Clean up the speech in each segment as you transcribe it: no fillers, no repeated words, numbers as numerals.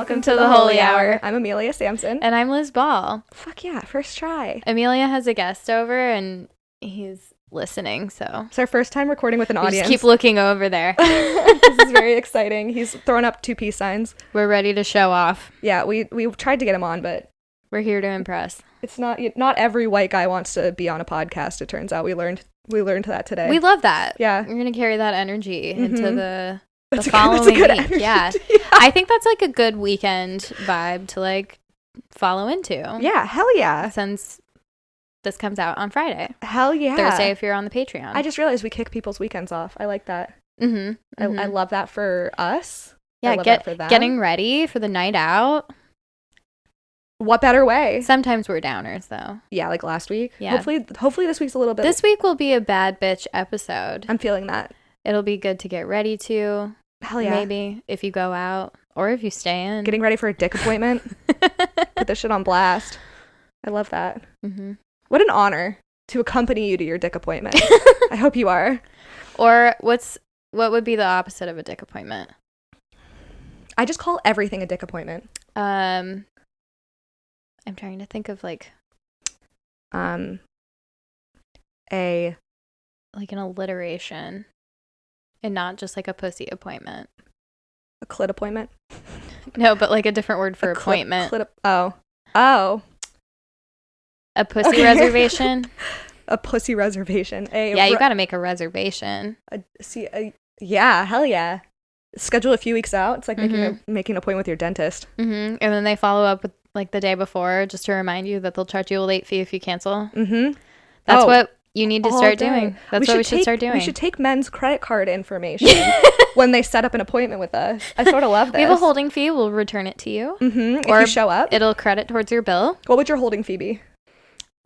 Welcome to the Holy Hour. I'm Amelia Sampson. And I'm Liz Ball. Fuck yeah, first try. Amelia has a guest over and he's listening, so. It's our first time recording with an audience. Just keep looking over there. This is very exciting. He's throwing up 2 peace signs. We're ready to show off. Yeah, we tried to get him on, but we're here to impress. It's not every white guy wants to be on a podcast, it turns out. We learned that today. We love that. Yeah. We're going to carry that energy into the That's following a good week. Energy. Yeah. I think that's like a good weekend vibe to like follow into. Yeah, hell yeah. Since this comes out on Friday. Hell yeah. Thursday if you're on the Patreon. I just realized we kick people's weekends off. I like that. Mm-hmm. I love that for us. Yeah, I love that for them. Getting ready for the night out. What better way? Sometimes we're downers though. Yeah, like last week. Yeah. Hopefully this week's a little bit. This week will be a bad bitch episode. I'm feeling that. It'll be good to get ready to. Hell yeah. Maybe if you go out or if you stay in. Getting ready for a dick appointment. Put this shit on blast. I love that. Mm-hmm. What an honor to accompany you to your dick appointment. I hope you are. Or what would be the opposite of a dick appointment? I just call everything a dick appointment. I'm trying to think of like an alliteration and not just like a pussy appointment. A clit appointment? No, but like a different word for appointment. Oh. A pussy reservation? A pussy reservation. You gotta make a reservation. Yeah, hell yeah. Schedule a few weeks out. It's like making an appointment with your dentist. Mm-hmm. And then they follow up with like the day before just to remind you that they'll charge you a late fee if you cancel. Mm-hmm. That's what you need to start doing. That's what we should start doing. We should take men's credit card information when they set up an appointment with us. I sort of love this. We have a holding fee. We'll return it to you. Mm-hmm. Or if you show up. It'll credit towards your bill. What would your holding fee be?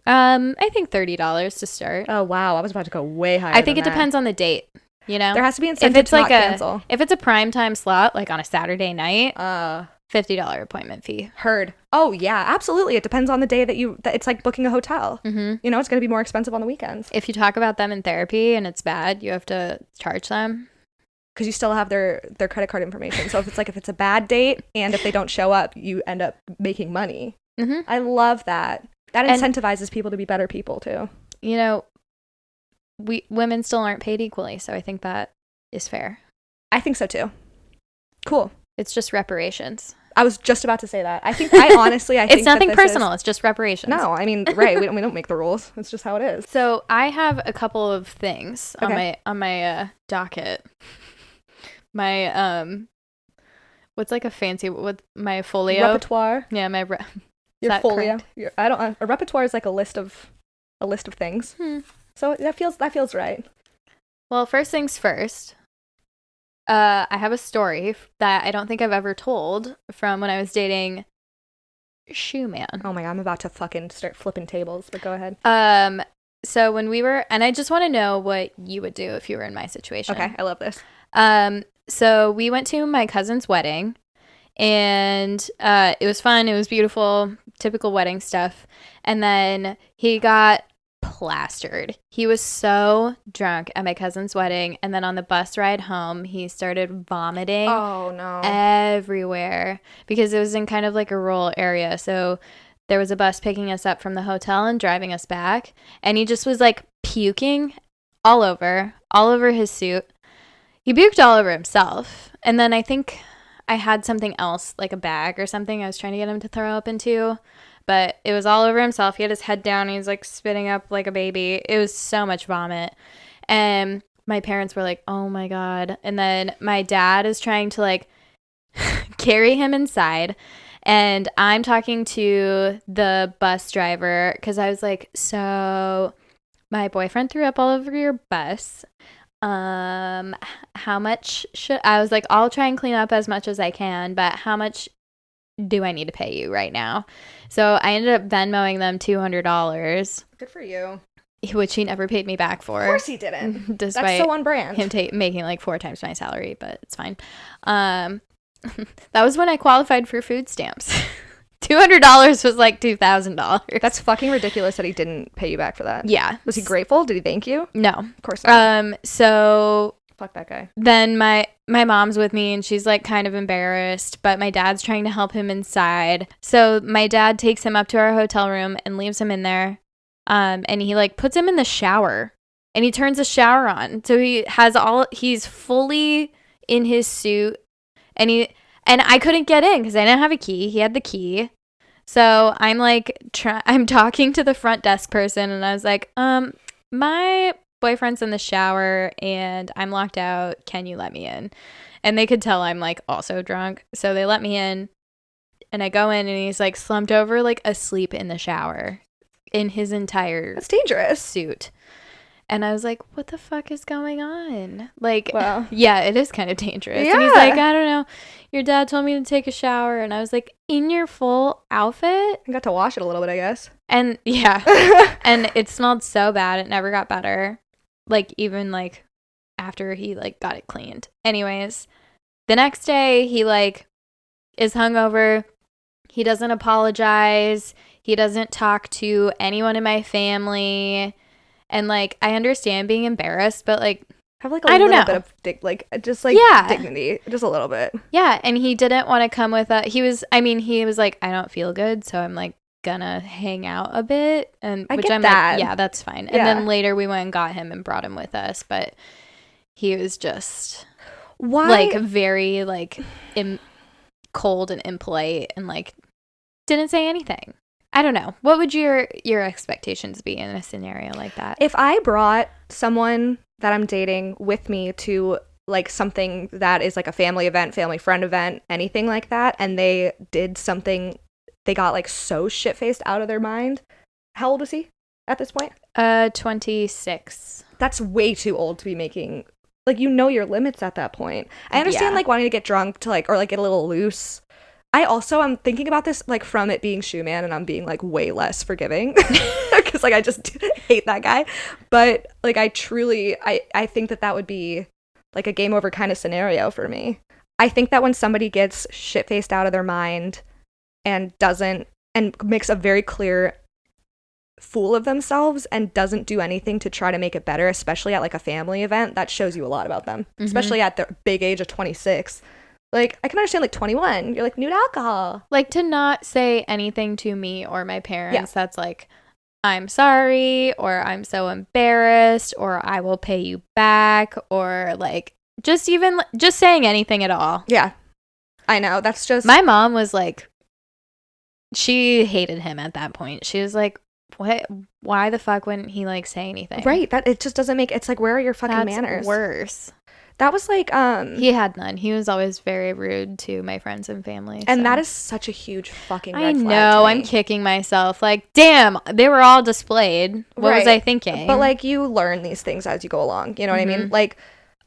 I think $30 to start. Oh, wow. I was about to go way higher I think it depends on the date. You know? There has to be incentive to not cancel. If it's a prime time slot, like on a Saturday night, $50 appointment fee. Heard. Oh, yeah, absolutely. It depends on the day that it's like booking a hotel. Mm-hmm. You know, it's going to be more expensive on the weekends. If you talk about them in therapy and it's bad, you have to charge them. Because you still have their credit card information. So if it's a bad date and if they don't show up, you end up making money. Mm-hmm. I love that. That incentivizes people to be better people, too. You know, women still aren't paid equally, so I think that is fair. I think so, too. Cool. It's just reparations. I was just about to say that. I think it's nothing personal. It's just reparations. No, I mean, right. We don't make the rules. It's just how it is. So I have a couple of things on my docket. My what's like a fancy with my folio repertoire? Yeah, my your folio. A repertoire is like a list of things. So that feels right. Well, first things first. I have a story that I don't think I've ever told from when I was dating Shoe Man. Oh my God, I'm about to fucking start flipping tables, but go ahead. So when we were, and I just want to know what you would do if you were in my situation. Okay, I love this. So we went to my cousin's wedding, and it was fun. It was beautiful, typical wedding stuff. And then he got plastered. He was so drunk at my cousin's wedding, and then on the bus ride home he started vomiting everywhere because it was in kind of like a rural area, so there was a bus picking us up from the hotel and driving us back, and he just was like puking all over his suit. He puked all over himself, and then I think I had something else, like a bag or something I was trying to get him to throw up into. But it was all over himself. He had his head down. He was like spitting up like a baby. It was so much vomit. And my parents were like, oh my God. And then my dad is trying to like carry him inside. And I'm talking to the bus driver because I was like, so my boyfriend threw up all over your bus. How much I was like, I'll try and clean up as much as I can, but how much do I need to pay you right now? So I ended up Venmoing them $200. Good for you. Which he never paid me back for. Of course he didn't. Despite that's so on brand. Him making like 4 times my salary, but it's fine. That was when I qualified for food stamps. $200 was like $2,000. That's fucking ridiculous that he didn't pay you back for that. Yeah. Was he grateful? Did he thank you? No. Of course not. So Fuck that guy. Then my mom's with me and she's like kind of embarrassed, but my dad's trying to help him inside. So my dad takes him up to our hotel room and leaves him in there. And he like puts him in the shower and he turns the shower on. So he's fully in his suit and I couldn't get in because I didn't have a key. He had the key. So I'm like, I'm talking to the front desk person and I was like, my boyfriend's in the shower and I'm locked out. Can you let me in? And they could tell I'm like also drunk. So they let me in and I go in and he's like slumped over like asleep in the shower in his entire That's dangerous. suit. And I was like, what the fuck is going on? Like, wow. Yeah, it is kind of dangerous. Yeah. And he's like, I don't know. Your dad told me to take a shower. And I was like, in your full outfit? I got to wash it a little bit, I guess. And yeah. And it smelled so bad. It never got better. Like, even like after he like got it cleaned. Anyways, the next day he like is hungover. He doesn't apologize. He doesn't talk to anyone in my family. And like, I understand being embarrassed, but like, have like a little bit of dignity, just a little bit. Yeah, and he didn't want to come with us. He was like, I don't feel good, so I'm like gonna hang out a bit, and I which get I'm that. like, yeah, that's fine. And then later we went and got him and brought him with us, but he was just like very like cold and impolite and like didn't say anything. I don't know. What would your expectations be in a scenario like that? If I brought someone that I'm dating with me to like something that is like a family event, family friend event, anything like that, and they did something, they got like so shit-faced out of their mind. How old is he at this point? 26. That's way too old to be making, like, you know your limits at that point. I understand like wanting to get drunk to like, or like get a little loose. I'm thinking about this like from it being Shoe Man and I'm being like way less forgiving because like I just hate that guy. But like I think that would be like a game over kind of scenario for me. I think that when somebody gets shit-faced out of their mind and makes a very clear fool of themselves and doesn't do anything to try to make it better, especially at like a family event, that shows you a lot about them, especially at the big age of 26. Like, I can understand, like, 21. You're like, nude alcohol. Like, to not say anything to me or my parents that's like, I'm sorry, or I'm so embarrassed, or I will pay you back, or, like, just saying anything at all. Yeah. I know. That's just... My mom was like, she hated him at that point. She was like, what? Why the fuck wouldn't he, like, say anything? Right. It just doesn't make... It's like, where are your fucking manners? Worse. That was like he had none. He was always very rude to my friends and family. And that is such a huge fucking red flag. I know. I'm kicking myself. Like, damn, they were all displayed. What was I thinking? But like, you learn these things as you go along. You know what I mean? Like,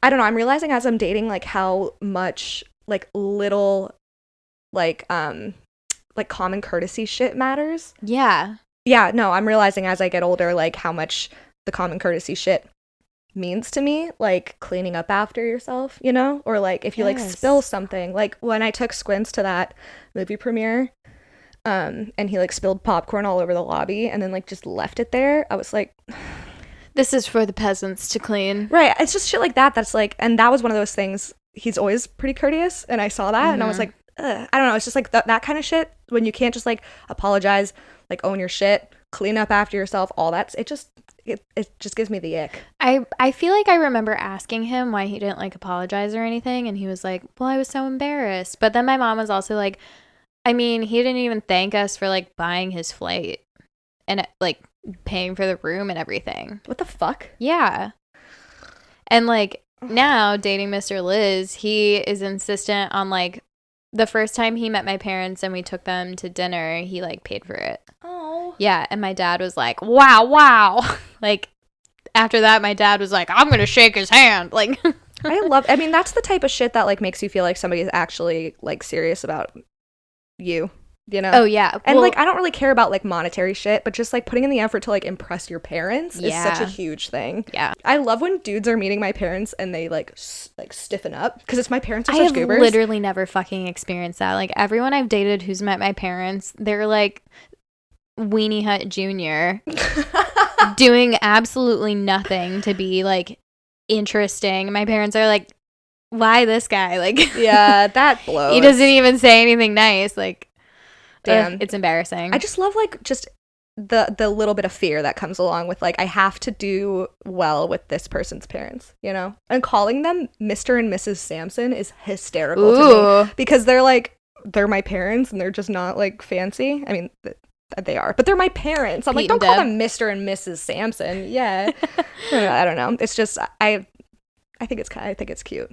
I don't know. I'm realizing as I'm dating, like how much like little like common courtesy shit matters. Yeah. Yeah. No, I'm realizing as I get older, like how much the common courtesy shit means to me, like cleaning up after yourself, you know, or like if you like spill something, like when I took Squints to that movie premiere and he like spilled popcorn all over the lobby and then like just left it there, I was like, this is for the peasants to clean. Right. It's just shit like that's like, and that was one of those things. He's always pretty courteous and I saw that and I was like, I don't know, it's just like that kind of shit when you can't just like apologize, like own your shit, clean up after yourself, all that. It just gives me the ick. I feel like I remember asking him why he didn't like apologize or anything, and he was like, well, I was so embarrassed. But then my mom was also like, I mean, he didn't even thank us for like buying his flight and like paying for the room and everything. What the fuck? Yeah. And like now dating Mr. Liz, he is insistent on like the first time he met my parents and we took them to dinner, he like paid for it. Oh. Yeah, and my dad was like, wow. Like after that my dad was like, I'm going to shake his hand. Like I mean, that's the type of shit that like makes you feel like somebody is actually like serious about you know? Oh yeah. And like I don't really care about like monetary shit, but just like putting in the effort to like impress your parents is such a huge thing. Yeah. I love when dudes are meeting my parents and they like stiffen up because it's my parents are such goobers. I have literally never fucking experienced that. Like everyone I've dated who's met my parents, they're like Weenie Hut Jr. doing absolutely nothing to be like interesting. My parents are like, why this guy? Like, yeah, that blows. He doesn't even say anything nice. Like, damn, it's embarrassing. I just love like just the little bit of fear that comes along with like, I have to do well with this person's parents, you know? And calling them Mr. and Mrs. Sampson is hysterical to me, because they're my parents and they're just not like fancy. I mean, they are, but they're my parents. I'm like, don't call them Mr. and Mrs. Sampson. Yeah. I don't know. It's just, I think it's cute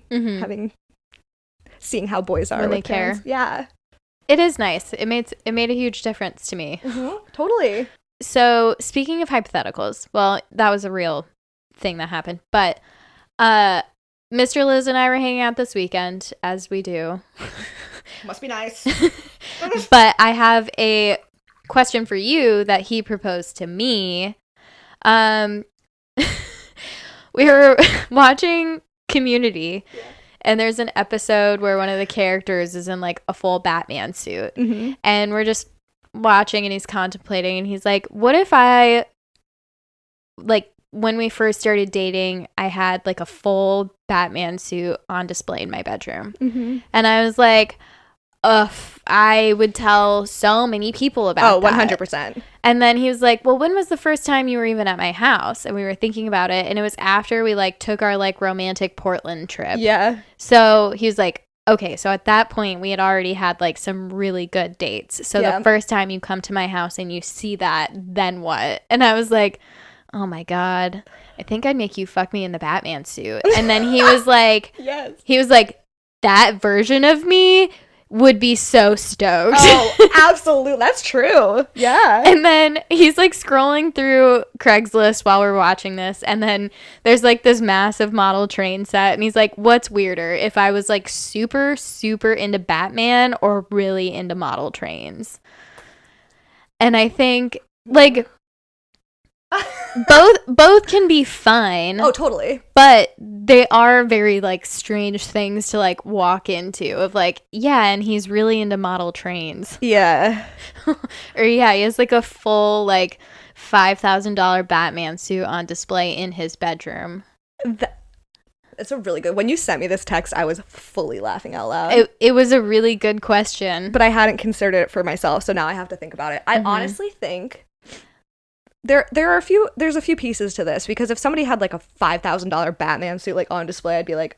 seeing how boys are when with they care. Yeah. It is nice. It made a huge difference to me. Totally. So speaking of hypotheticals, well, that was a real thing that happened. But Mr. Liz and I were hanging out this weekend, as we do. Must be nice. But I have a question for you that he proposed to me. We were watching Community. Yeah. And there's an episode where one of the characters is in like a full Batman suit. And we're just watching and he's contemplating and he's like, what if I, like, when we first started dating, I had like a full Batman suit on display in my bedroom. And I was like, I would tell so many people about that. 100%. And then he was like, well, when was the first time you were even at my house? And we were thinking about it. And it was after we like took our like romantic Portland trip. Yeah. So he was like, okay, so at that point we had already had like some really good dates. So the first time you come to my house and you see that, then what? And I was like, oh my God, I think I'd make you fuck me in the Batman suit. And then he was like, yes. He was like, that version of me would be so stoked. Oh, absolutely. That's true. Yeah. And then he's like scrolling through Craigslist while we're watching this. And then there's like this massive model train set. And he's like, what's weirder, if I was like super, super into Batman or really into model trains? And I think like both can be fine. Oh, totally. But they are very like strange things to like walk into of like, yeah, and he's really into model trains. Yeah. Or yeah, he has like a full like $5,000 Batman suit on display in his bedroom. It's a really good. When you sent me this text, I was fully laughing out loud. It was a really good question, but I hadn't considered it for myself, so now I have to think about it. I honestly think there's a few pieces to this, because if somebody had like a $5,000 Batman suit like on display, I'd be like,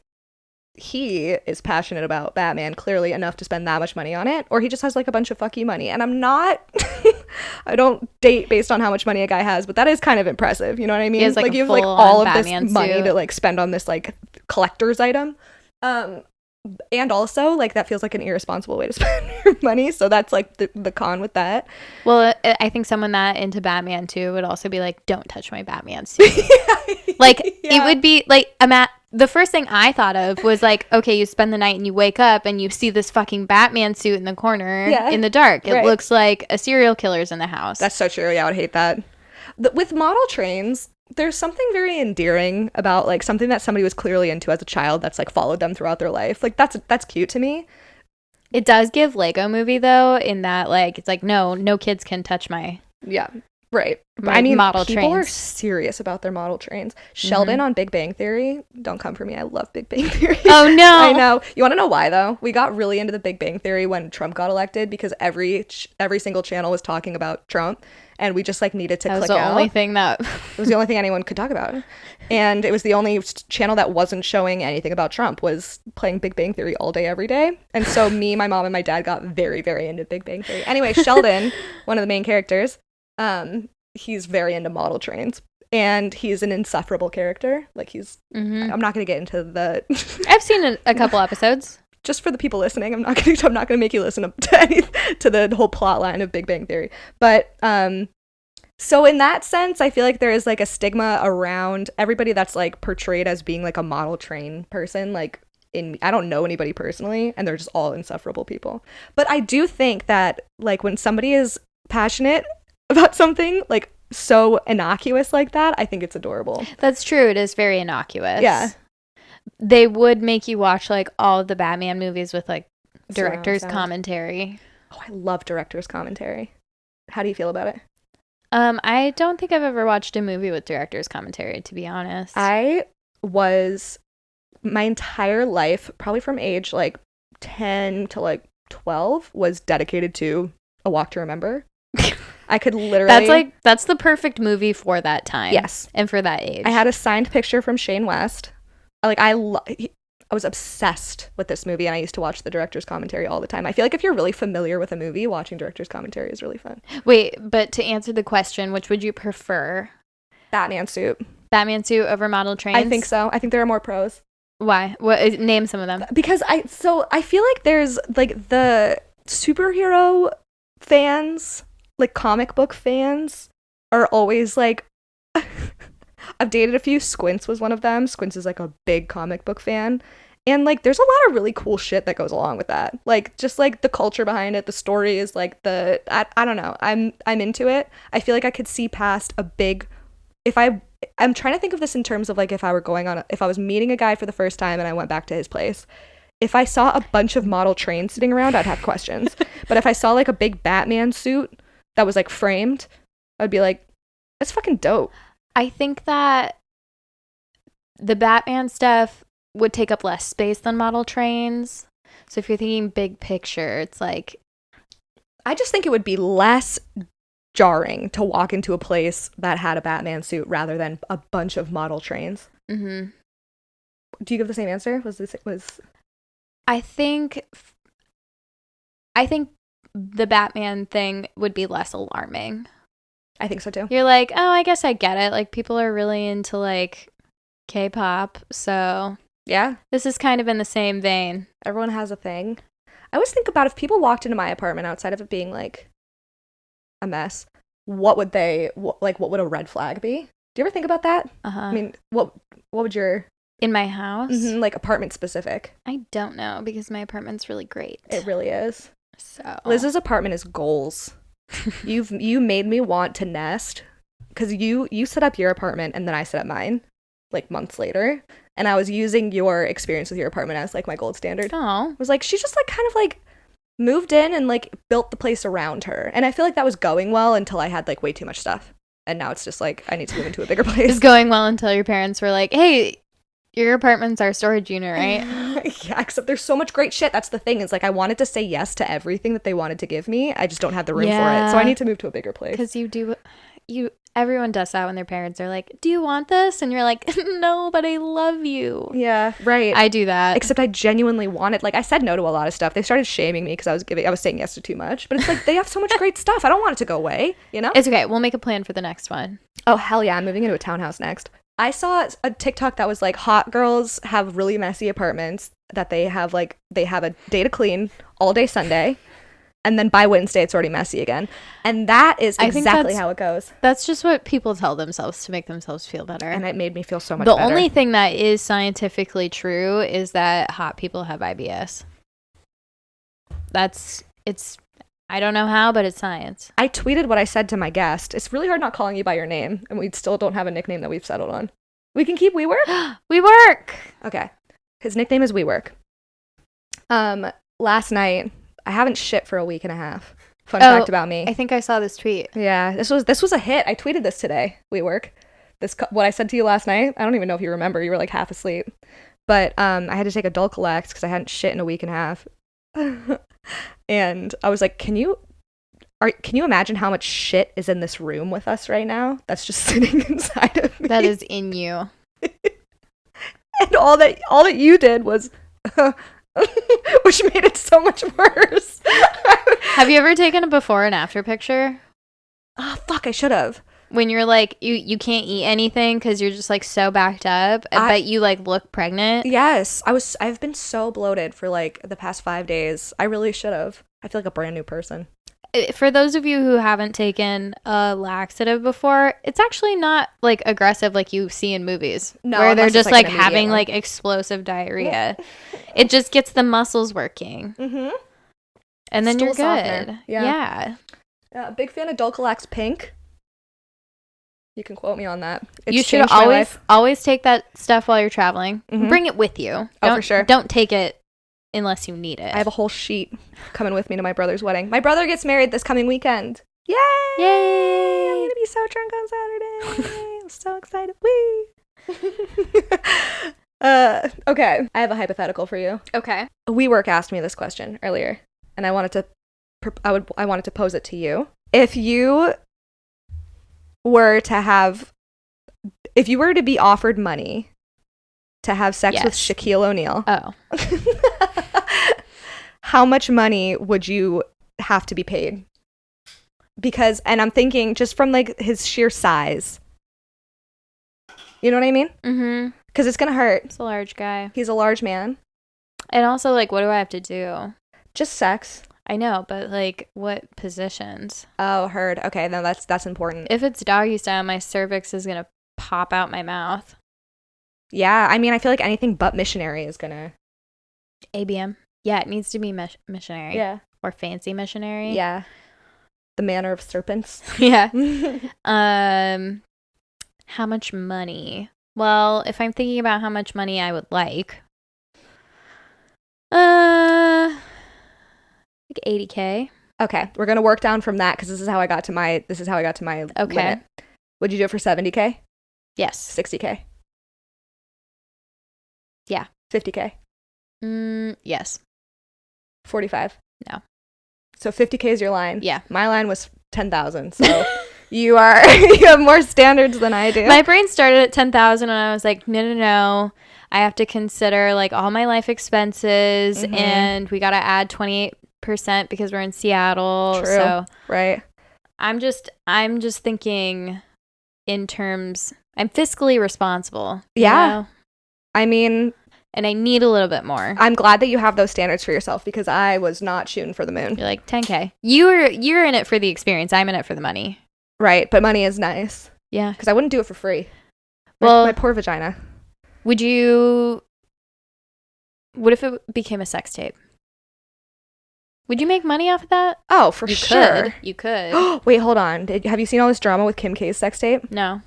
he is passionate about Batman clearly enough to spend that much money on it, or he just has like a bunch of fuck you money. And I'm not I don't date based on how much money a guy has, but that is kind of impressive, you know what I mean? He has, like you have like all of Batman this money to like spend on this like collector's item. And also, like, that feels like an irresponsible way to spend your money. So that's, like, the con with that. Well, I think someone that into Batman, too, would also be like, don't touch my Batman suit. Like, it would be, like, the first thing I thought of was, like, okay, you spend the night and you wake up and you see this fucking Batman suit in the corner in the dark. It looks like a serial killer's in the house. That's so true. Yeah, I would hate that. With model trains, there's something very endearing about like something that somebody was clearly into as a child that's like followed them throughout their life. Like that's cute to me. It does give Lego Movie though, in that like it's like no kids can touch my right. But I mean, model people trains are serious about their model trains. Sheldon on Big Bang Theory, don't come for me. I love Big Bang Theory. Oh no, I know. You want to know why though? We got really into the Big Bang Theory when Trump got elected, because every single channel was talking about Trump. And we just like needed to click out. That was the only thing that it was the only thing anyone could talk about, and it was the only channel that wasn't showing anything about Trump was playing Big Bang Theory all day every day. And so me, my mom, and my dad got very, very into Big Bang Theory. Anyway, Sheldon, one of the main characters, he's very into model trains, and he's an insufferable character. Like he's, I'm not gonna get into the. I've seen a couple episodes. Just for the people listening, I'm not gonna make you listen to the whole plot line of Big Bang Theory. But so in that sense, I feel like there is like a stigma around everybody that's like portrayed as being like a model train person. Like I don't know anybody personally, and they're just all insufferable people. But I do think that like when somebody is passionate about something like so innocuous like that, I think it's adorable. That's true. It is very innocuous. Yeah. They would make you watch like all of the Batman movies with like director's commentary. Oh, I love director's commentary. How do you feel about it? I don't think I've ever watched a movie with director's commentary, to be honest. I was my entire life, probably from age like 10 to like 12, was dedicated to A Walk to Remember. I could literally... That's the perfect movie for that time. Yes. And for that age. I had a signed picture from Shane West. I was obsessed with this movie, and I used to watch the director's commentary all the time. I feel like if you're really familiar with a movie, watching director's commentary is really fun. Wait, but to answer the question, which would you prefer? Batman suit. Batman suit over model trains? I think so. I think there are more pros. Why? Name some of them. Because I feel like there's like the superhero fans, like comic book fans, are always like... I've dated a few. Squints was one of them. Squints is like a big comic book fan. And like there's a lot of really cool shit that goes along with that. Like just like the culture behind it, the story is like I don't know. I'm into it. I feel like I could see past a big... I'm trying to think of this in terms of like if I was meeting a guy for the first time and I went back to his place. If I saw a bunch of model trains sitting around, I'd have questions. But if I saw like a big Batman suit that was like framed, I'd be like, that's fucking dope. I think that the Batman stuff would take up less space than model trains. So if you're thinking big picture, it's like... I just think it would be less jarring to walk into a place that had a Batman suit rather than a bunch of model trains. Mm-hmm. Do you give the same answer? I think the Batman thing would be less alarming. I think so too. You're like, oh, I guess I get it. Like, people are really into like K-pop, so yeah, this is kind of in the same vein. Everyone has a thing. I always think about if people walked into my apartment outside of it being like a mess, what would a red flag be? Do you ever think about that? I mean, what would your... In my house? Mm-hmm, like apartment specific. I don't know, because my apartment's really great. It really is. So Liz's apartment is goals. You made me want to nest, because you set up your apartment and then I set up mine like months later, and I was using your experience with your apartment as like my gold standard. Oh, I was like, she just like kind of like moved in and like built the place around her, and I feel like that was going well until I had like way too much stuff, and now it's just like I need to move into a bigger place. It's going well until your parents were like, hey, your apartment's our storage unit, right? Yeah, except there's so much great shit. That's the thing. Is like I wanted to say yes to everything that they wanted to give me. I just don't have the room for it. So I need to move to a bigger place. Because everyone does that when their parents are like, do you want this? And you're like, no, but I love you. Yeah, right. I do that. Except I genuinely wanted, like I said no to a lot of stuff. They started shaming me because I was saying yes to too much. But it's like they have so much great stuff. I don't want it to go away, you know? It's okay. We'll make a plan for the next one. Oh, hell yeah. I'm moving into a townhouse next. I saw a TikTok that was like hot girls have really messy apartments that they have a day to clean all day Sunday, and then by Wednesday it's already messy again. And that is exactly how it goes. That's just what people tell themselves to make themselves feel better. And it made me feel so much better. The only thing that is scientifically true is that hot people have IBS. I don't know how, but it's science. I tweeted what I said to my guest. It's really hard not calling you by your name, and we still don't have a nickname that we've settled on. We can keep WeWork? WeWork! Okay. His nickname is WeWork. Last night, I haven't shit for a week and a half. Fun fact about me. I think I saw this tweet. Yeah, this was a hit. I tweeted this today, WeWork. What I said to you last night. I don't even know if you remember. You were like half asleep. But I had to take a Dulcolax because I hadn't shit in a week and a half. And I was like, can you imagine how much shit is in this room with us right now? That's just sitting inside of me. That is in you. And all that you did was which made it so much worse. Have you ever taken a before and after picture? Oh, fuck, I should have. When you're like, you can't eat anything because you're just like so backed up, but you like look pregnant. Yes, I've been so bloated for like the past 5 days. I really should have. I feel like a brand new person. For those of you who haven't taken a laxative before, it's actually not like aggressive like you see in movies. No, where they're just like having like explosive diarrhea. It just gets the muscles working. Mm-hmm. And then you're good. Softener. Yeah. Big fan of Dulcolax Pink. You can quote me on that. You should always take that stuff while you're traveling. Mm-hmm. Bring it with you. For sure. Don't take it unless you need it. I have a whole sheet coming with me to my brother's wedding. My brother gets married this coming weekend. Yay! Yay! I'm going to be so drunk on Saturday. I'm so excited. Woo! Okay. I have a hypothetical for you. Okay. WeWork asked me this question earlier, and I wanted to pose it to you. If you were to be offered money to have sex with Shaquille O'Neal, how much money would you have to be paid? Because, and I'm thinking just from like his sheer size. You know what I mean? Mm-hmm. Because it's going to hurt. He's a large guy. He's a large man. And also, like, what do I have to do? Just sex. I know, but like, what positions? Oh, heard. Okay, then that's important. If it's doggy style, my cervix is going to pop out my mouth. Yeah, I mean, I feel like anything but missionary is going to... ABM. Yeah, it needs to be missionary. Yeah. Or fancy missionary. Yeah. The manner of serpents. Yeah. How much money? Well, if I'm thinking about how much money I would like, like 80K. Okay, we're gonna work down from that because this is how I got to my limit. Would you do it for 70K? Yes. 60K? Yeah. 50K? Yes. 45? No. So 50K is your line. Yeah. My line was 10,000. So you have more standards than I do. My brain started at 10,000 and I was like, no. I have to consider like all my life expenses and we got to add 28% because we're in Seattle. True. So right. I'm just thinking in terms, I'm fiscally responsible. Yeah. Know? I mean, and I need a little bit more. I'm glad that you have those standards for yourself because I was not shooting for the moon. You're like 10K. You're in it for the experience. I'm in it for the money. Right, but money is nice. Yeah. Because I wouldn't do it for free. My poor vagina. What if it became a sex tape? Would you make money off of that? Oh, for sure. You could. Wait, hold on. Have you seen all this drama with Kim K's sex tape? No.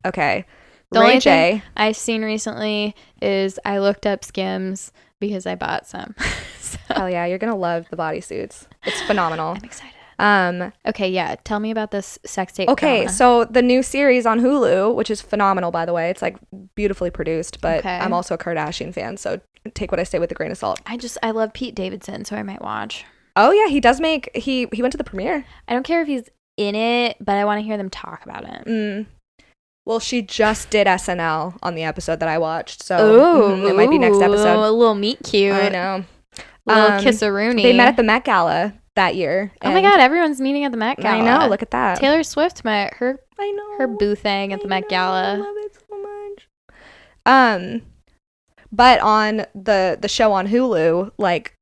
Okay. The only thing I've seen recently is I looked up Skims because I bought some. Oh yeah, you're gonna love the bodysuits. It's phenomenal. I'm excited. Okay, yeah. Tell me about this sex tape. Okay, drama. So the new series on Hulu, which is phenomenal, by the way. It's like beautifully produced, but okay. I'm also a Kardashian fan, so take what I say with a grain of salt. I love Pete Davidson, so I might watch. Oh yeah, he does make. He went to the premiere. I don't care if he's in it, but I want to hear them talk about it. Well, she just did SNL on the episode that I watched, so it might be next episode. A little meet cute. I know. A little kiss-a-rooney. They met at the Met Gala that year. Oh my God, everyone's meeting at the Met Gala. I know, look at that. Taylor Swift met her. I know. Her boo thing at the Met Gala. I love it so much. But on the show on Hulu, like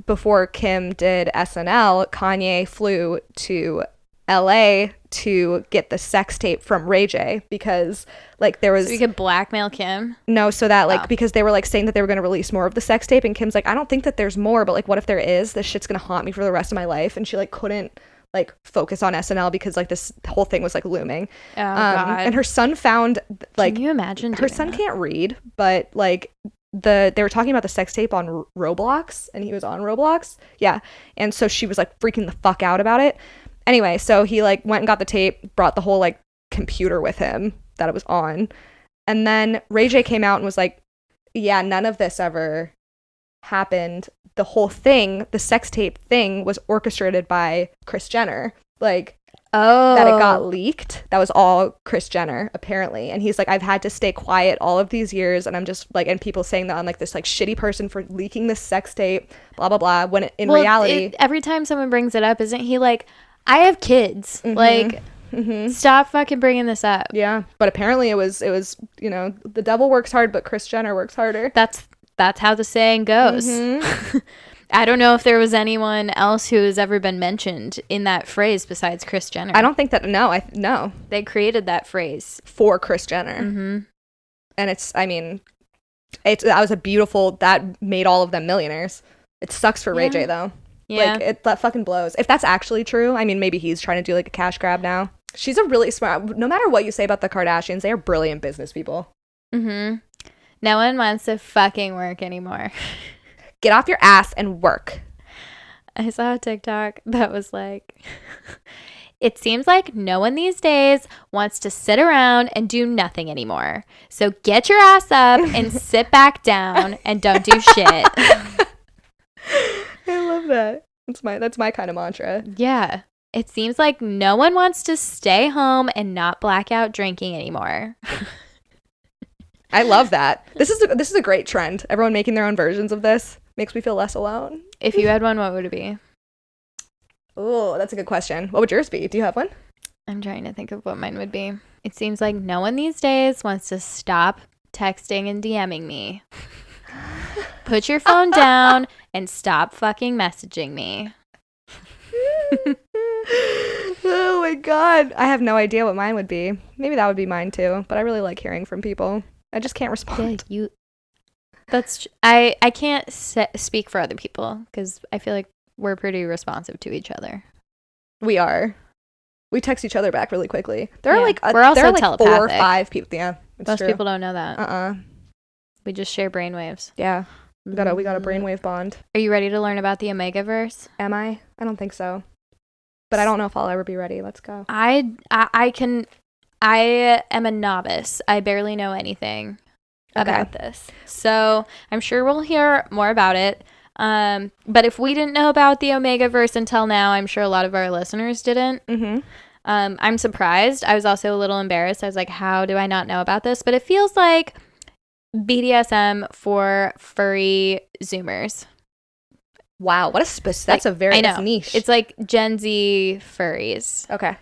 before Kim did SNL, Kanye flew to LA to get the sex tape from Ray J because like there was so you could blackmail Kim. No, so that like because they were like saying that they were going to release more of the sex tape and Kim's like, I don't think that there's more, but like what if there is? This shit's going to haunt me for the rest of my life. And she like couldn't like focus on SNL because like this whole thing was like looming. Oh God. And her son found like, can you imagine her son can't read, but like they were talking about the sex tape on Roblox and he was on Roblox. Yeah. And so she was like freaking the fuck out about it. Anyway, so he like went and got the tape, brought the whole like computer with him that it was on. And then Ray J came out and was like, yeah, none of this ever happened. The whole thing, the sex tape thing was orchestrated by Kris Jenner. Like, that it got leaked. That was all Kris Jenner, apparently. And he's like, I've had to stay quiet all of these years. And I'm just like, and people saying that I'm like this like shitty person for leaking this sex tape, blah, blah, blah. When in reality. Every time someone brings it up, isn't he like, I have kids. Like, stop fucking bringing this up. Yeah. But apparently it was, you know, the devil works hard, but Kris Jenner works harder. That's how the saying goes. I don't know if there was anyone else who has ever been mentioned in that phrase besides Kris Jenner. I don't think that, no. They created that phrase. For Kris Jenner. And that was a beautiful, that made all of them millionaires. It sucks for Ray J though. Yeah. Like, that fucking blows. If that's actually true, I mean, maybe he's trying to do, like, a cash grab now. She's a really smart... No matter what you say about the Kardashians, they are brilliant business people. No one wants to fucking work anymore. Get off your ass and work. I saw a TikTok that was like... It seems like no one these days wants to sit around and do nothing anymore. So get your ass up and sit back down and don't do shit. I love that. That's my kind of mantra. Yeah. It seems like no one wants to stay home and not black out drinking anymore. I love that. This is a great trend. Everyone making their own versions of this makes me feel less alone. If you had one, what would it be? Oh, that's a good question. What would yours be? Do you have one? I'm trying to think of what mine would be. It seems like no one these days wants to stop texting and DMing me. Put your phone down and stop fucking messaging me. Oh my god. I have no idea what mine would be. Maybe that would be mine too, but I really like hearing from people. I just can't respond. Yeah, I can't speak for other people because I feel like we're pretty responsive to each other. We are. We text each other back really quickly. There are we're also like telepathic. 4 or 5 people. Yeah, most true. people don't know that. We We just share brainwaves. Yeah, we got a brainwave bond. Are you ready to learn about the Omegaverse? Am I? I don't think so. But I don't know if I'll ever be ready. Let's go. I am a novice. I barely know anything about this. So I'm sure we'll hear more about it. But if we didn't know about the Omegaverse until now, I'm sure a lot of our listeners didn't. Mm-hmm. I'm surprised. I was also a little embarrassed. I was like, how do I not know about this? But it feels like BDSM for furry Zoomers. Wow, what that's a very that's niche. It's like Gen Z furries. Okay.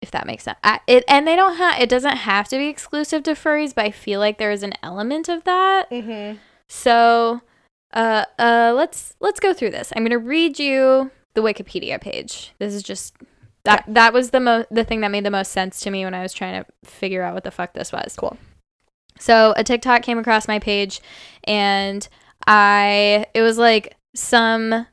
If that makes sense. It doesn't have to be exclusive to furries, but I feel like there is an element of that. Mm-hmm. So, let's go through this. I'm going to read you the Wikipedia page. This is just that was the thing that made the most sense to me when I was trying to figure out what the fuck this was. Cool. So, a TikTok came across my page and it was like some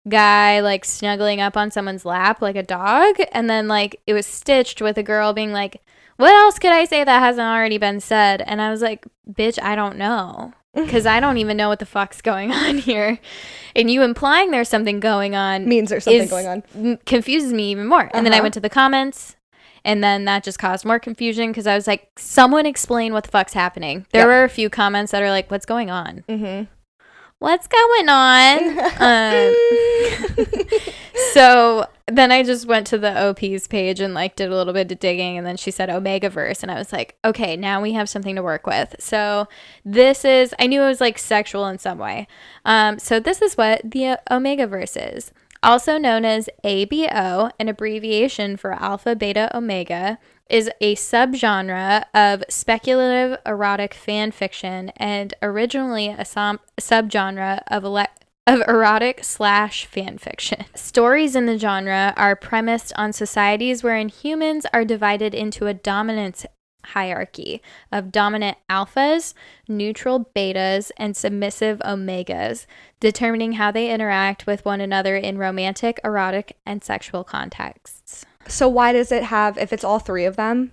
guy like snuggling up on someone's lap like a dog, and then like it was stitched with a girl being like, what else could I say that hasn't already been said? And I was like, bitch, I don't know, because I don't even know what the fuck's going on here, and you implying there's something going on means there's something going on confuses me even more. And then I went to the comments, and then that just caused more confusion because I was like, someone explain what the fuck's happening. There were a few comments that are like, what's going on? What's going on? So then I just went to the OP's page and like did a little bit of digging, and then she said Omegaverse, and I was like, okay, now we have something to work with. So I knew it was like sexual in some way. So this is what the Omegaverse is. Also known as ABO, an abbreviation for Alpha Beta Omega, is a subgenre of speculative erotic fan fiction and originally a subgenre of erotic / fan fiction. Stories in the genre are premised on societies wherein humans are divided into a dominance hierarchy of dominant alphas, neutral betas, and submissive omegas, determining how they interact with one another in romantic, erotic, and sexual contexts. So why does it have, if it's all 3 of them?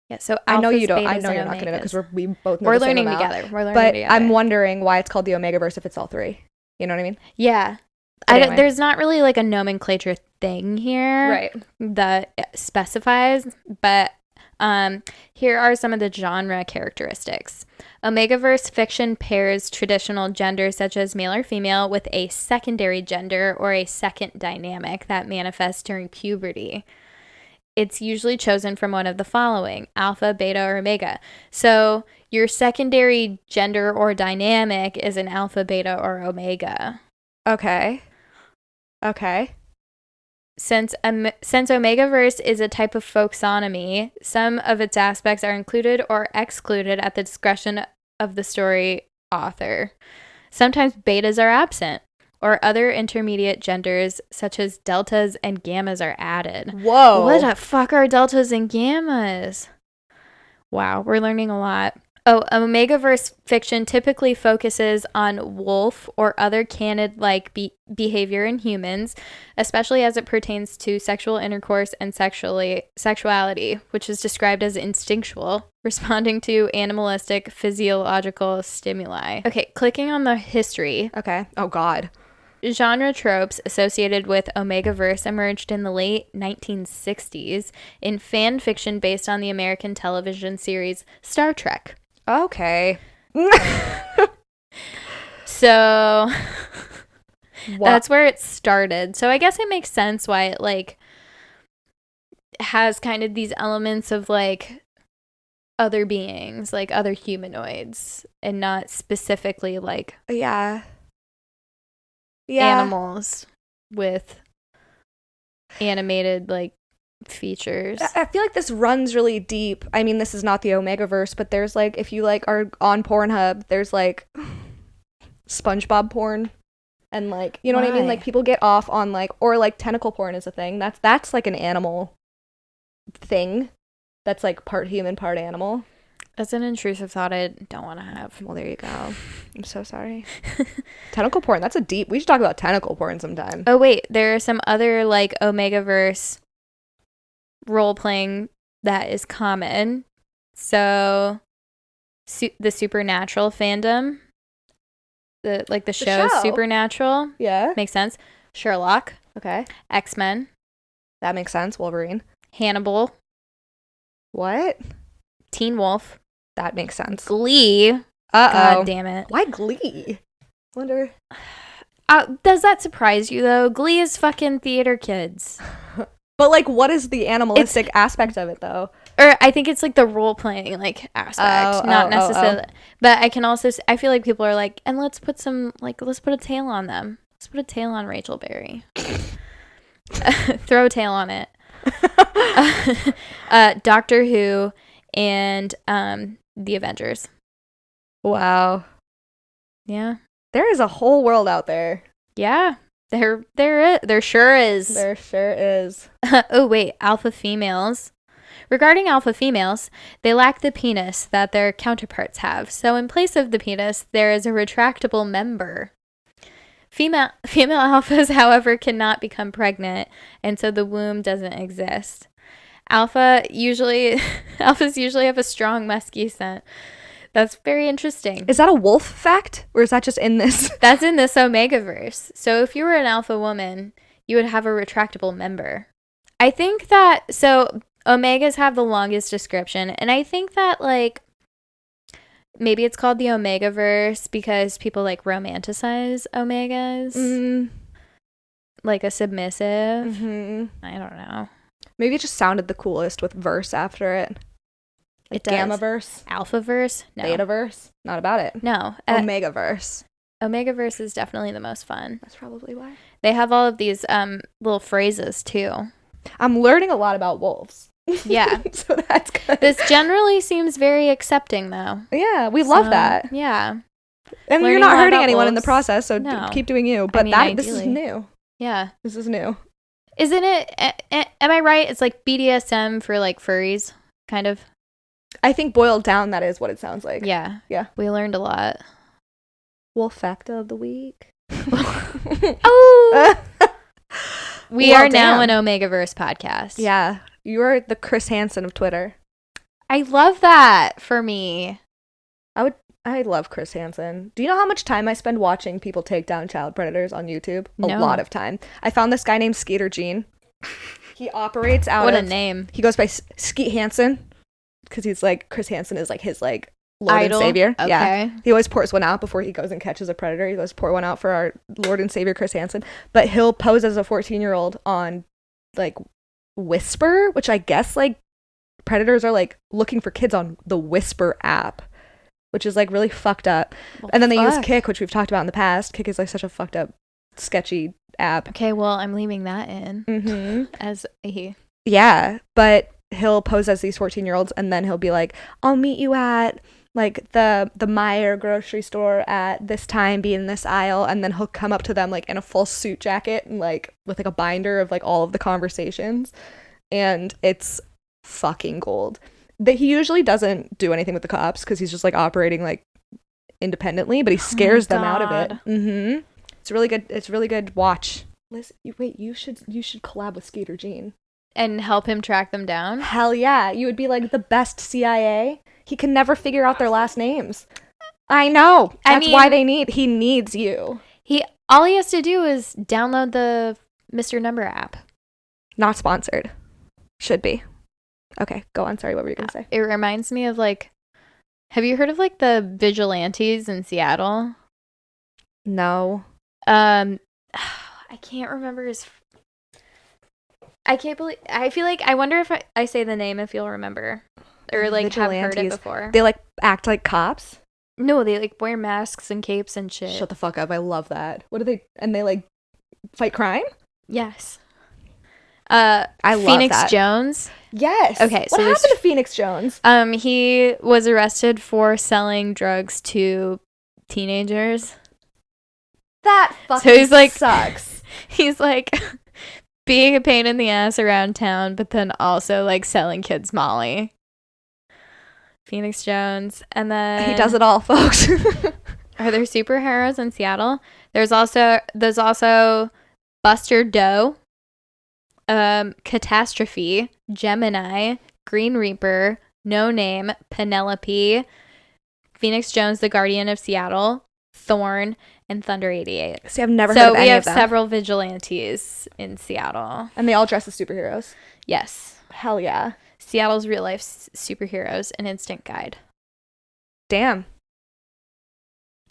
Yeah, so I know you don't. betas, I know you're not going to know because we both know we're the same learning amount. together. We're learning but together. I'm wondering why it's called the Omegaverse if it's all 3. You know what I mean? Yeah. Anyway. There's not really like a nomenclature thing here, right, that specifies, but here are some of the genre characteristics. Omegaverse fiction pairs traditional genders such as male or female with a secondary gender or a second dynamic that manifests during puberty. It's usually chosen from one of the following: alpha, beta, or omega. So your secondary gender or dynamic is an alpha, beta, or omega. Okay. Since Omegaverse is a type of folksonomy, some of its aspects are included or excluded at the discretion of the story author. Sometimes betas are absent, or other intermediate genders such as deltas and gammas are added. Whoa. What the fuck are deltas and gammas? Wow, we're learning a lot. Oh, Omegaverse fiction typically focuses on wolf or other canid-like behavior in humans, especially as it pertains to sexual intercourse and sexuality, which is described as instinctual, responding to animalistic physiological stimuli. Okay, clicking on the history. Okay. Oh, God. genre tropes associated with Omegaverse emerged in the late 1960s in fan fiction based on the American television series Star Trek. Okay. So that's where it started. So I guess it makes sense why it like has kind of these elements of like other beings, like other humanoids, and not specifically like animals with animated like features. I feel like this runs really deep. I mean, this is not the Omegaverse, but there's like, if you like are on Pornhub, there's like SpongeBob porn, and like, you know what I mean? Like people get off on like, or like tentacle porn is a thing. That's like an animal thing. That's like part human, part animal. That's an intrusive thought I don't want to have. Well, there you go. I'm so sorry. Tentacle porn, that's a deep... We should talk about tentacle porn sometime. Oh, wait. There are some other, like, Omegaverse role-playing that is common. So, the Supernatural fandom. The show Supernatural. Yeah. Makes sense. Sherlock. Okay. X-Men. That makes sense. Wolverine. Hannibal. What? Teen Wolf. That makes sense. Glee. God damn it. Why Glee? Wonder. Does that surprise you, though? Glee is fucking theater kids. But, like, what is the animalistic aspect of it, though? Or I think it's, like, the role-playing, like, aspect. Not necessarily. But I can also... I feel like people are like, and let's put a tail on them. Let's put a tail on Rachel Berry. Throw a tail on it. Doctor Who and the Avengers. Wow. Yeah. There is a whole world out there. Yeah. There sure is. There sure is. Oh, wait. Alpha females. Regarding alpha females, they lack the penis that their counterparts have. So in place of the penis, there is a retractable member. Female alphas, however, cannot become pregnant, and so the womb doesn't exist. Alphas usually have a strong musky scent. That's very interesting. Is that a wolf fact, or is that just in this? That's in this Omegaverse. So if you were an alpha woman, you would have a retractable member. I think that, so Omegas have the longest description, and I think that, like, maybe it's called the Omegaverse because people, like, romanticize Omegas. Like a submissive. Mm-hmm. I don't know. Maybe it just sounded the coolest with verse after it. Like it does. Gammaverse? Alphaverse? No. Betaverse? Not about it. No. Omegaverse. Omegaverse is definitely the most fun. That's probably why. They have all of these little phrases, too. I'm learning a lot about wolves. Yeah. So that's good. This generally seems very accepting, though. Yeah, we love that. Yeah. And you're not hurting anyone in the process, so keep doing you. But this is new. Yeah. This is new. Isn't it? Am I right? It's like BDSM for like furries, kind of. I think boiled down, that is what it sounds like. Yeah. Yeah. We learned a lot. Wolf fact of the week. Oh! We are now an Omegaverse podcast. Yeah. You are the Chris Hansen of Twitter. I love that for me. I love Chris Hansen. Do you know how much time I spend watching people take down child predators on YouTube? No. A lot of time. I found this guy named Skeeter Jean. He operates out What a name. He goes by Skeet Hansen because he's like, Chris Hansen is like his like Lord idol? And Savior. Okay. Yeah. He always pours one out before he goes and catches a predator. He goes pour one out for our Lord and Savior Chris Hansen. But he'll pose as a 14-year-old on like Whisper, which I guess like predators are like looking for kids on the Whisper app, which is like really fucked up. Well, and then they use Kick, which we've talked about in the past. Kick is like such a fucked up, sketchy app. Okay, well, I'm leaving that in as a... Yeah, but he'll pose as these 14-year-olds and then he'll be like, I'll meet you at like the Meijer grocery store at this time, be in this aisle, and then he'll come up to them like in a full suit jacket and like with like a binder of like all of the conversations, and it's fucking gold. That he usually doesn't do anything with the cops because he's just like operating like independently, but he scares them out of it. It's really good. It's really good. Watch. Liz, you should collab with Skeeter Jean and help him track them down. Hell yeah, you would be like the best CIA. He can never figure out their last names. I know. That's why he needs you. All he has to do is download the Mr. Number app. Not sponsored. Should be. Okay, go on. Sorry, what were you going to say? It reminds me of, like, have you heard of, like, the vigilantes in Seattle? No. I can't remember his... I feel like, I wonder if I say the name if you'll remember. Or, like, have heard it before. They, like, act like cops? No, they, like, wear masks and capes and shit. Shut the fuck up. I love that. What do they... And they, like, fight crime? Yes. I love Phoenix that. Jones. Yes. Okay, what happened to Phoenix Jones? He was arrested for selling drugs to teenagers. That fucking sucks. He's like being a pain in the ass around town, but then also like selling kids Molly. Phoenix Jones. And then he does it all, folks. Are there superheroes in Seattle? There's also Buster Doe, Catastrophe, Gemini, Green Reaper, No Name, Penelope, Phoenix Jones, the Guardian of Seattle, Thorn, and Thunder 88. See, I've never heard of any of them. So we have several vigilantes in Seattle. And they all dress as superheroes? Yes. Hell yeah. Seattle's real life superheroes, an instant guide. Damn.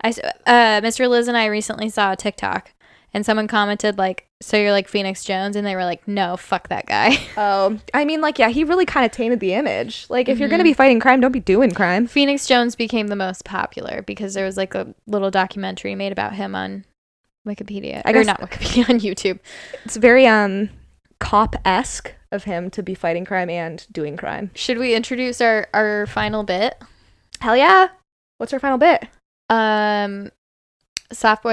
Mr. Liz and I recently saw a TikTok, and someone commented, like, so you're like Phoenix Jones? And they were like, no, fuck that guy. Oh, I mean, like, yeah, he really kind of tainted the image. Like, if you're going to be fighting crime, don't be doing crime. Phoenix Jones became the most popular because there was, like, a little documentary made about him on Wikipedia. Or not Wikipedia, on YouTube. It's very, cop-esque of him to be fighting crime and doing crime. Should we introduce our final bit? Hell yeah. What's our final bit? Softboi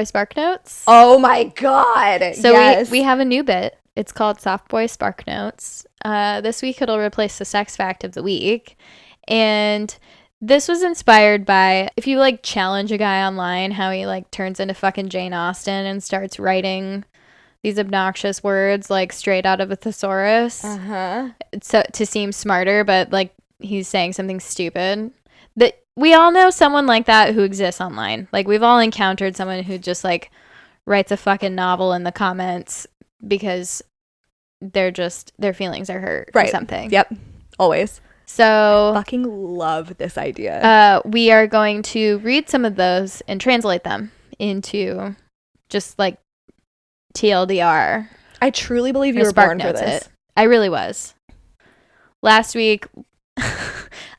Sparknotes. Oh my god. So yes. we have a new bit. It's called Softboi Sparknotes. This week it'll replace the sex fact of the week. And this was inspired by, if you like challenge a guy online, how he like turns into fucking Jane Austen and starts writing these obnoxious words like straight out of a thesaurus. So to seem smarter, but like he's saying something stupid. That we all know someone like that who exists online. Like, we've all encountered someone who just, like, writes a fucking novel in the comments because their feelings are hurt or something. Yep. Always. So fucking love this idea. We are going to read some of those and translate them into just, like, TLDR. I truly believe you were born for this. I really was. Last week...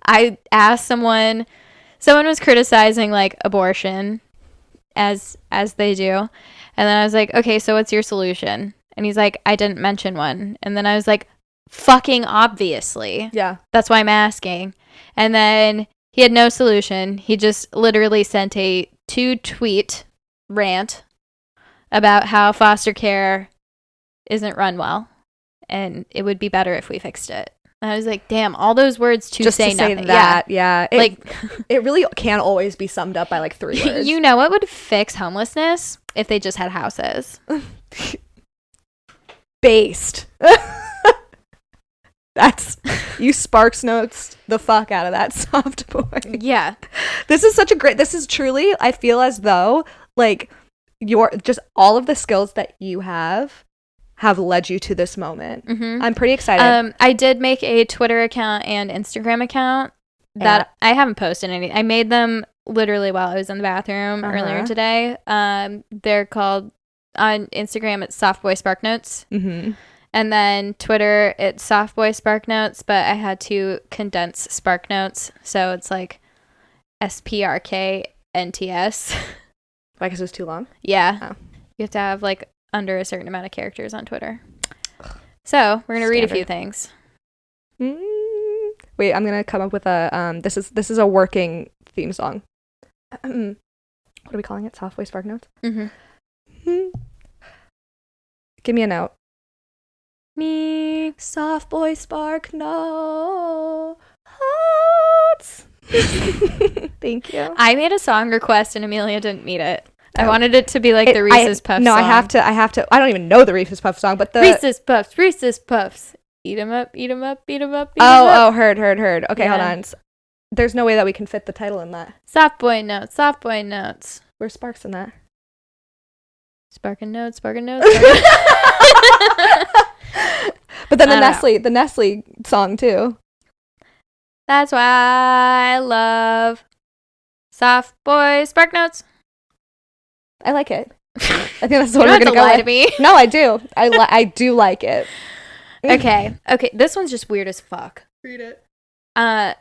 I asked someone was criticizing like abortion as they do. And then I was like, okay, so what's your solution? And he's like, I didn't mention one. And then I was like, fucking obviously. Yeah. That's why I'm asking. And then he had no solution. He just literally sent a 2-tweet rant about how foster care isn't run well. And it would be better if we fixed it. I was like, damn, all those words to just say to nothing. Say that, yeah. It really can't always be summed up by like 3 words. You know what would fix homelessness? If they just had houses. Based. You Sparks Notes the fuck out of that, Softboi. Yeah. This is truly, I feel as though like just all of the skills that you have led you to this moment. I'm pretty excited. I did make a Twitter account and Instagram account that I haven't posted any. I made them literally while I was in the bathroom earlier today. They're called, on Instagram it's Softboi Sparknotes. And then Twitter it's Softboi Sparknotes, but I had to condense Sparknotes, so it's like SPRKNTS. Why, because it was too long? Yeah. Oh. You have to have like under a certain amount of characters on Twitter. So we're gonna read a few things. Wait, I'm gonna come up with a this is a working theme song. What are we calling it? Softboi Sparknotes? Give me a note. Me. Softboi Sparknotes. Thank you. I made a song request and Amelia didn't meet it. I wanted it to be like the Reese's Puffs song. I have to. I don't even know the Reese's Puffs song, but the Reese's Puffs. Eat 'em up, eat 'em up, eat 'em up, eat 'em up. Oh, heard. Okay, yeah. Hold on. There's no way that we can fit the title in that. Softboi Notes. Where's Sparks in that? Sparking notes. But then the Nestle song too. That's why I love Softboi Sparknotes. I like it. I think that's what we're gonna go lie with. to me. No, I do. I do like it. Okay. This one's just weird as fuck. Read it. I'm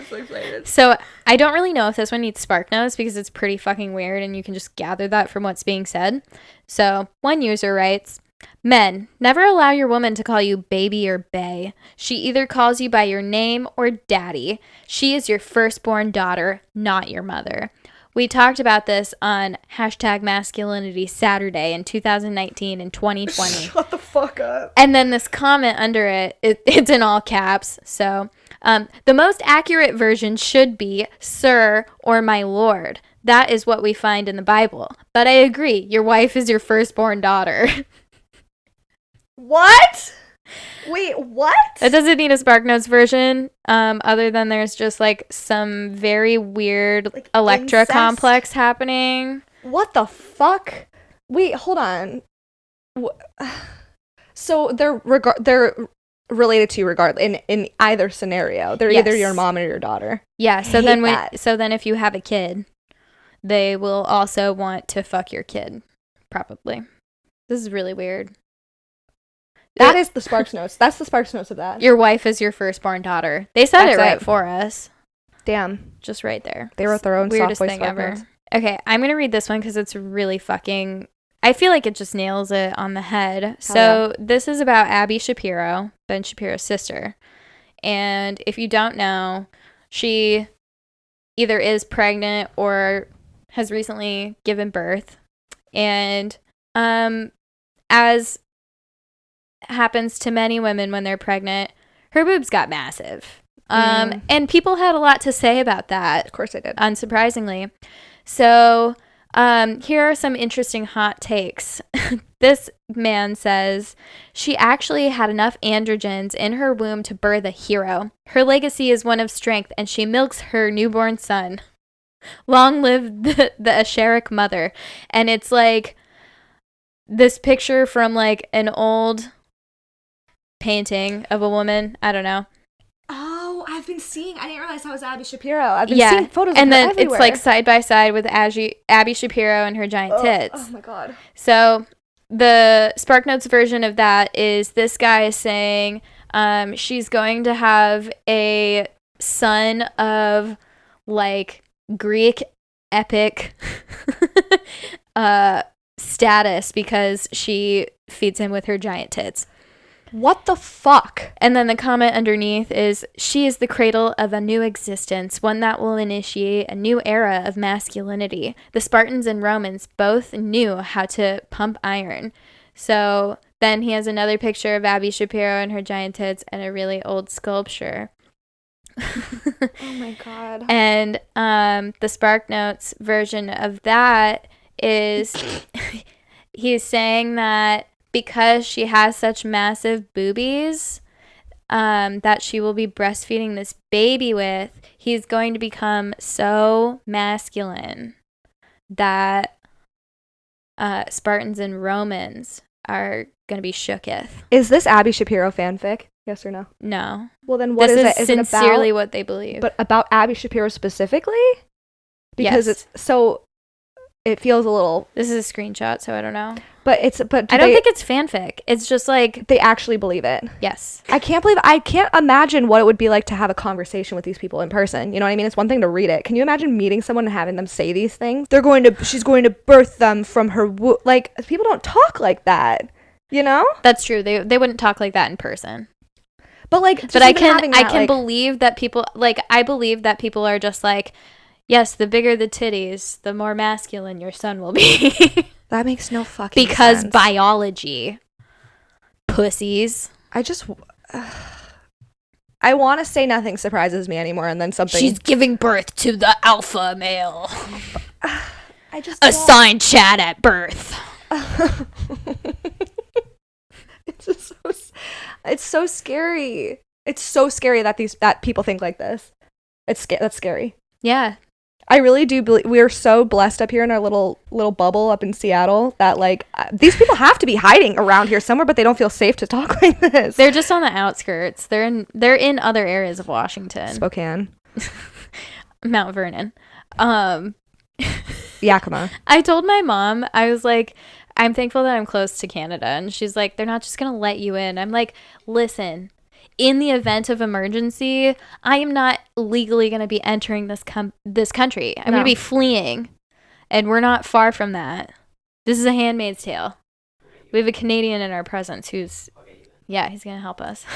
so excited. So I don't really know if this one needs spark notes because it's pretty fucking weird and you can just gather that from what's being said. So one user writes, men, never allow your woman to call you baby or bae. She either calls you by your name or daddy. She is your firstborn daughter, not your mother. We talked about this on #masculinity Saturday in 2019 and 2020. Shut the fuck up. And then this comment under it's in all caps. So the most accurate version should be sir or my lord. That is what we find in the Bible. But I agree, your wife is your firstborn daughter. What? Wait, what? It doesn't need a SparkNotes version, other than there's just like some very weird like Electra incest complex happening. What the fuck? Wait, hold on. So they're related to you regardless in either scenario. They're either your mom or your daughter. Yeah. So then if you have a kid, they will also want to fuck your kid. Probably. This is really weird. That is the Sparks Notes. That's the Sparks Notes of that. Your wife is your firstborn daughter. They said it right for us. Damn. Just right there. They wrote their own weirdest Softboi thing ever. Sparknotes. Okay, I'm going to read this one because it's really fucking... I feel like it just nails it on the head. So this is about Abby Shapiro, Ben Shapiro's sister. And if you don't know, she either is pregnant or has recently given birth. And as happens to many women when they're pregnant, her boobs got massive. And people had a lot to say about that. Of course they did. Unsurprisingly. So here are some interesting hot takes. This man says, she actually had enough androgens in her womb to birth a hero. Her legacy is one of strength, and she milks her newborn son. Long live the Asheric mother. And it's like this picture from like an old painting of a woman. I don't know. Oh, I've been seeing. I didn't realize that was Abby Shapiro. I've been seeing photos of her and then everywhere. It's like side by side with Abby Shapiro and her giant tits. Oh my god. So the SparkNotes version of that is this guy is saying she's going to have a son of like Greek epic status because she feeds him with her giant tits. What the fuck? And then the comment underneath is, she is the cradle of a new existence, one that will initiate a new era of masculinity. The Spartans and Romans both knew how to pump iron. So then he has another picture of Abby Shapiro and her giant tits and a really old sculpture. Oh my god. And the SparkNotes version of that is he's saying that because she has such massive boobies that she will be breastfeeding this baby with, he's going to become so masculine that Spartans and Romans are going to be shooketh. Is this Abby Shapiro fanfic? Yes or no? No. Well, then what is it? Is sincerely what they believe. But about Abby Shapiro specifically? Because yes. It's so... It feels a little... This is a screenshot, so I don't know. But I don't think it's fanfic. It's just like... They actually believe it. Yes. I can't imagine what it would be like to have a conversation with these people in person. You know what I mean? It's one thing to read it. Can you imagine meeting someone and having them say these things? She's going to birth them from her womb. Like, people don't talk like that. You know? That's true. They wouldn't talk like that in person. But like... But I can believe that people... Like, I believe that people are just like... Yes, the bigger the titties, the more masculine your son will be. That makes no fucking sense. Because biology. Pussies. I want to say nothing surprises me anymore, and then something... She's giving birth to the alpha male. I just assign Chad at birth. It's so scary. It's so scary that people think like this. That's scary. Yeah. I really do believe we're so blessed up here in our little bubble up in Seattle that like these people have to be hiding around here somewhere, but they don't feel safe to talk like this. They're just on the outskirts. They're in other areas of Washington. Spokane. Mount Vernon. Yakima. I told my mom, I was like, I'm thankful that I'm close to Canada. And she's like, they're not just going to let you in. I'm like, listen, in the event of emergency, I am not legally going to be entering this country. I'm going to be fleeing. And we're not far from that. This is a Handmaid's Tale. We have a Canadian in our presence who's, he's going to help us.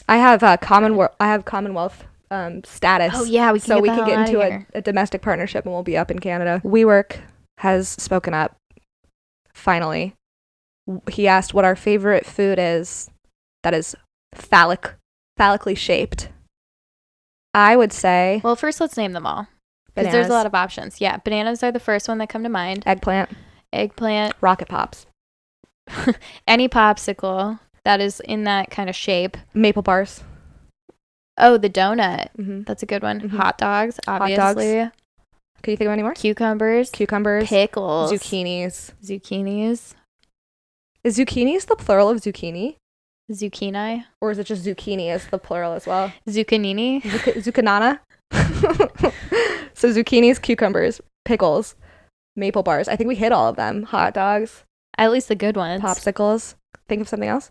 I have Commonwealth status. Oh, yeah, we can get into a domestic partnership and we'll be up in Canada. WeWork has spoken up. Finally. He asked what our favorite food is that is phallically shaped. I would say... Well, first let's name them all. Because there's a lot of options. Yeah, bananas are the first one that come to mind. Eggplant. Rocket Pops. Any popsicle that is in that kind of shape. Maple bars. Oh, the donut. Mm-hmm. That's a good one. Mm-hmm. Hot dogs, obviously. Hot dogs. Can you think of any more? Cucumbers. Pickles. Zucchinis. Is zucchinis the plural of zucchini? Zucchini. Or is it just zucchini as the plural as well? Zucchini. Zuccanana. So zucchinis, cucumbers, pickles, maple bars. I think we hit all of them. Hot dogs. At least the good ones. Popsicles. Think of something else?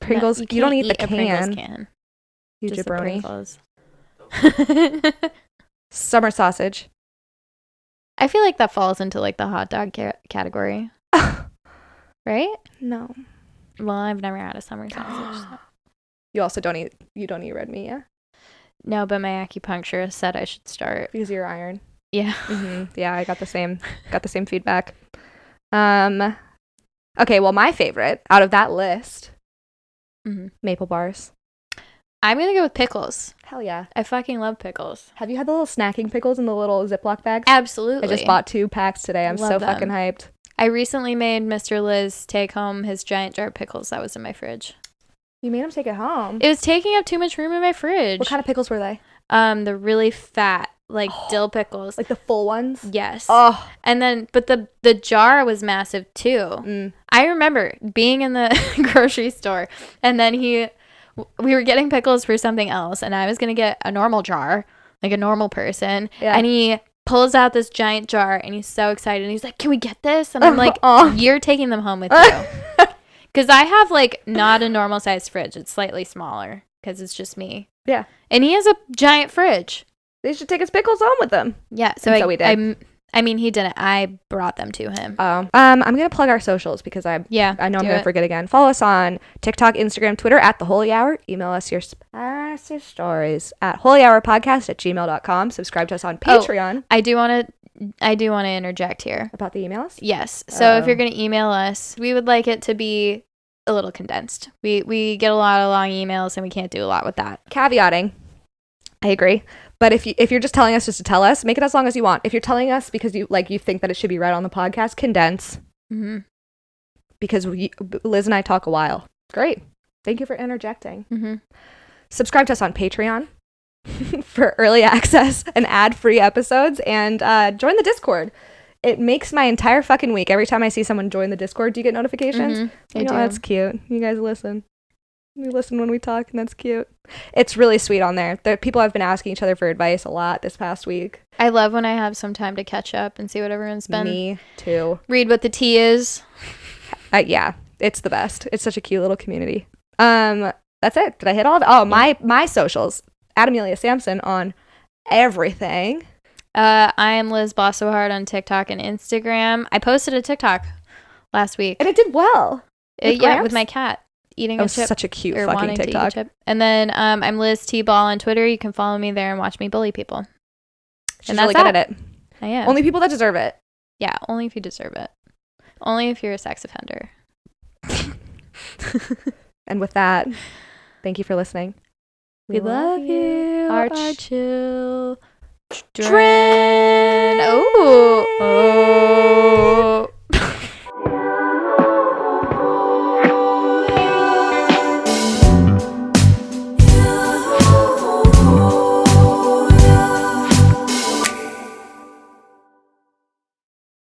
Pringles. No, you don't eat the Pringles can. You just jabroni. Summer sausage. I feel like that falls into like the hot dog category. Right? No. Well, I've never had a summer sausage. So. You also don't eat red meat, yeah? No, but my acupuncturist said I should start. Because of your iron. Yeah. Mm-hmm. Yeah, I got the same feedback. Okay, well, my favorite out of that list, maple bars. I'm going to go with pickles. Hell yeah. I fucking love pickles. Have you had the little snacking pickles in the little Ziploc bags? Absolutely. I just bought 2 packs today. I'm so fucking hyped. I recently made Mr. Liz take home his giant jar of pickles that was in my fridge. You made him take it home? It was taking up too much room in my fridge. What kind of pickles were they? The really fat, like dill pickles. Like the full ones? Yes. Oh. And then, but the jar was massive too. Mm. I remember being in the grocery store and then we were getting pickles for something else and I was going to get a normal jar, like a normal person. Yeah. And he pulls out this giant jar and he's so excited. And he's like, can we get this? And I'm like, you're taking them home with you. Because I have like not a normal sized fridge. It's slightly smaller because it's just me. Yeah. And he has a giant fridge. They should take his pickles home with them. Yeah. So we did. I mean, he didn't. I brought them to him. I'm going to plug our socials because I know I'm going to forget again. Follow us on TikTok, Instagram, Twitter at The Holy Hour. Email us your spicy stories at hoelyhourpodcast@gmail.com. Subscribe to us on Patreon. I do want to interject here. About the emails? Yes. So if you're going to email us, we would like it to be a little condensed. We get a lot of long emails and we can't do a lot with that. Caveating. I agree. But if you're just telling us just to tell us, make it as long as you want. If you're telling us because you think that it should be read on the podcast, condense. Mm-hmm. Because Liz and I talk a while. Great. Thank you for interjecting. Mm-hmm. Subscribe to us on Patreon for early access and ad-free episodes, and join the Discord. It makes my entire fucking week. Every time I see someone join the Discord, do you get notifications? Mm-hmm. I do. That's cute. You guys listen. We listen when we talk, and that's cute. It's really sweet on there. People have been asking each other for advice a lot this past week. I love when I have some time to catch up and see what everyone's been. Me too. Read what the tea is. Yeah, it's the best. It's such a cute little community. That's it. Did I hit all of it? Oh, my socials. Amelia Sampson on everything. I am Liz Bossowhard on TikTok and Instagram. I posted a TikTok last week. And it did well. With my cat. Eating a chip. Such a cute fucking TikTok. And then I'm Liz T-Ball on Twitter. You can follow me there and watch me bully people. She's really good at it. I am. Only people that deserve it. Yeah, only if you deserve it. Only if you're a sex offender. And with that, thank you for listening. We love you. Our chill. Oh.